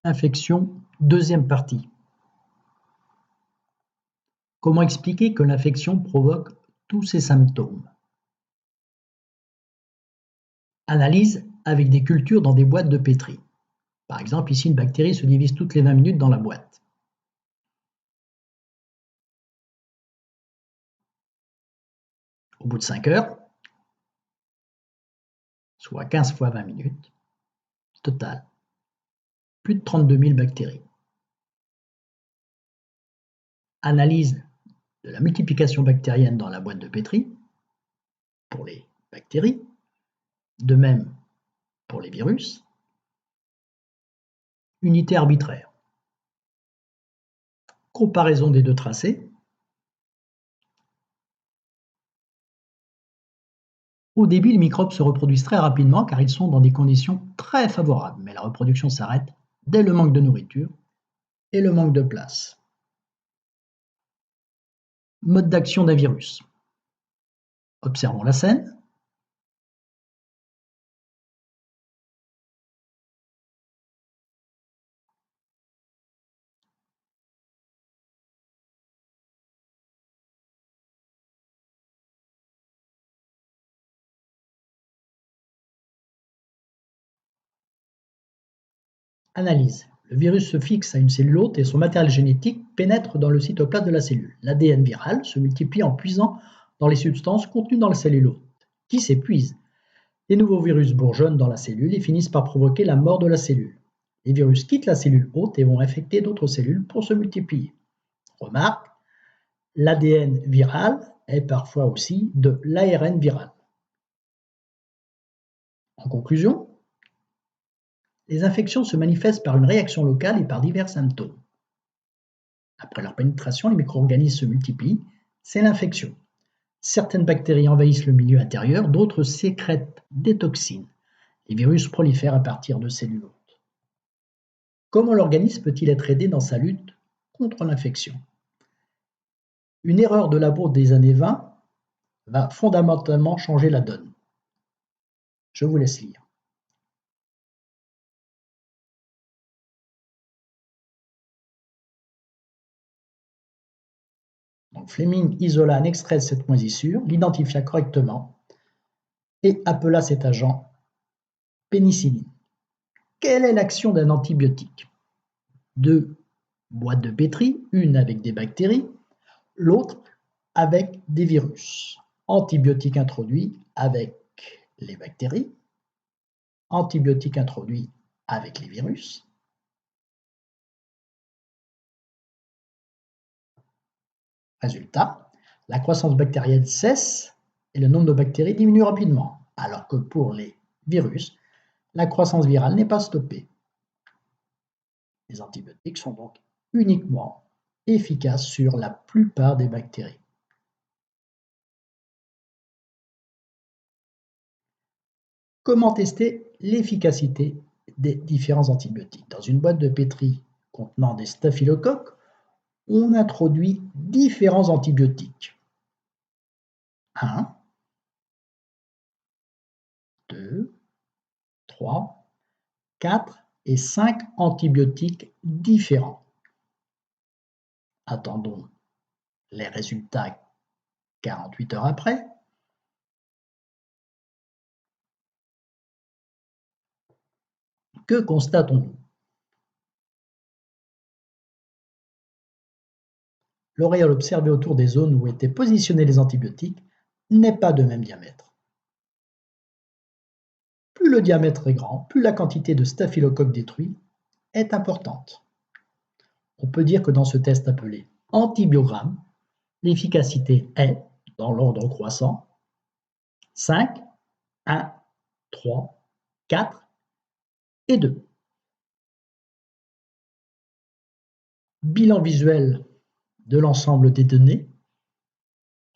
Infection, deuxième partie. Comment expliquer que l'infection provoque tous ces symptômes? Analyse avec des cultures dans des boîtes de pétri. Par exemple, ici, une bactérie se divise toutes les 20 minutes dans la boîte. Au bout de 5 heures, soit 15 fois 20 minutes, total, plus de 32 000 bactéries. Analyse de la multiplication bactérienne dans la boîte de pétri pour les bactéries, de même pour les virus. Unité arbitraire. Comparaison des deux tracés. Au début, les microbes se reproduisent très rapidement car ils sont dans des conditions très favorables, mais la reproduction s'arrête dès le manque de nourriture et le manque de place. Mode d'action d'un virus. Observons la scène. Analyse. Le virus se fixe à une cellule hôte et son matériel génétique pénètre dans le cytoplasme de la cellule. L'ADN viral se multiplie en puisant dans les substances contenues dans la cellule hôte, qui s'épuisent. Les nouveaux virus bourgeonnent dans la cellule et finissent par provoquer la mort de la cellule. Les virus quittent la cellule hôte et vont infecter d'autres cellules pour se multiplier. Remarque, l'ADN viral est parfois aussi de l'ARN viral. En conclusion, les infections se manifestent par une réaction locale et par divers symptômes. Après leur pénétration, les micro-organismes se multiplient, c'est l'infection. Certaines bactéries envahissent le milieu intérieur, d'autres sécrètent des toxines. Les virus prolifèrent à partir de cellules hôtes. Comment l'organisme peut-il être aidé dans sa lutte contre l'infection? Une erreur de labo des années 20 va fondamentalement changer la donne. Je vous laisse lire. Donc Fleming isola un extrait de cette moisissure, l'identifia correctement et appela cet agent pénicilline. Quelle est l'action d'un antibiotique? Deux boîtes de pétri, une avec des bactéries, l'autre avec des virus. Antibiotique introduit avec les bactéries, antibiotique introduit avec les virus. Résultat, la croissance bactérienne cesse et le nombre de bactéries diminue rapidement, alors que pour les virus, la croissance virale n'est pas stoppée. Les antibiotiques sont donc uniquement efficaces sur la plupart des bactéries. Comment tester l'efficacité des différents antibiotiques? Dans une boîte de pétri contenant des staphylocoques, on introduit différents antibiotiques. 1, 2, 3, 4 et 5 antibiotiques différents. Attendons les résultats 48 heures après. Que constatons-nous? L'auréole observée autour des zones où étaient positionnés les antibiotiques n'est pas de même diamètre. Plus le diamètre est grand, plus la quantité de staphylocoques détruits est importante. On peut dire que dans ce test appelé antibiogramme, l'efficacité est, dans l'ordre croissant, 5, 1, 3, 4 et 2. Bilan visuel de l'ensemble des données,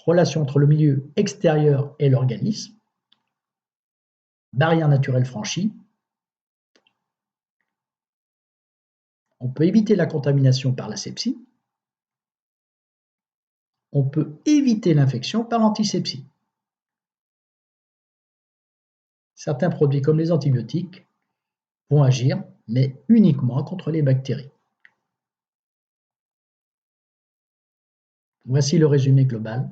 relation entre le milieu extérieur et l'organisme, barrière naturelle franchie. On peut éviter la contamination par la sepsie. On peut éviter l'infection par l'antisepsie. Certains produits comme les antibiotiques vont agir mais uniquement contre les bactéries. Voici le résumé global.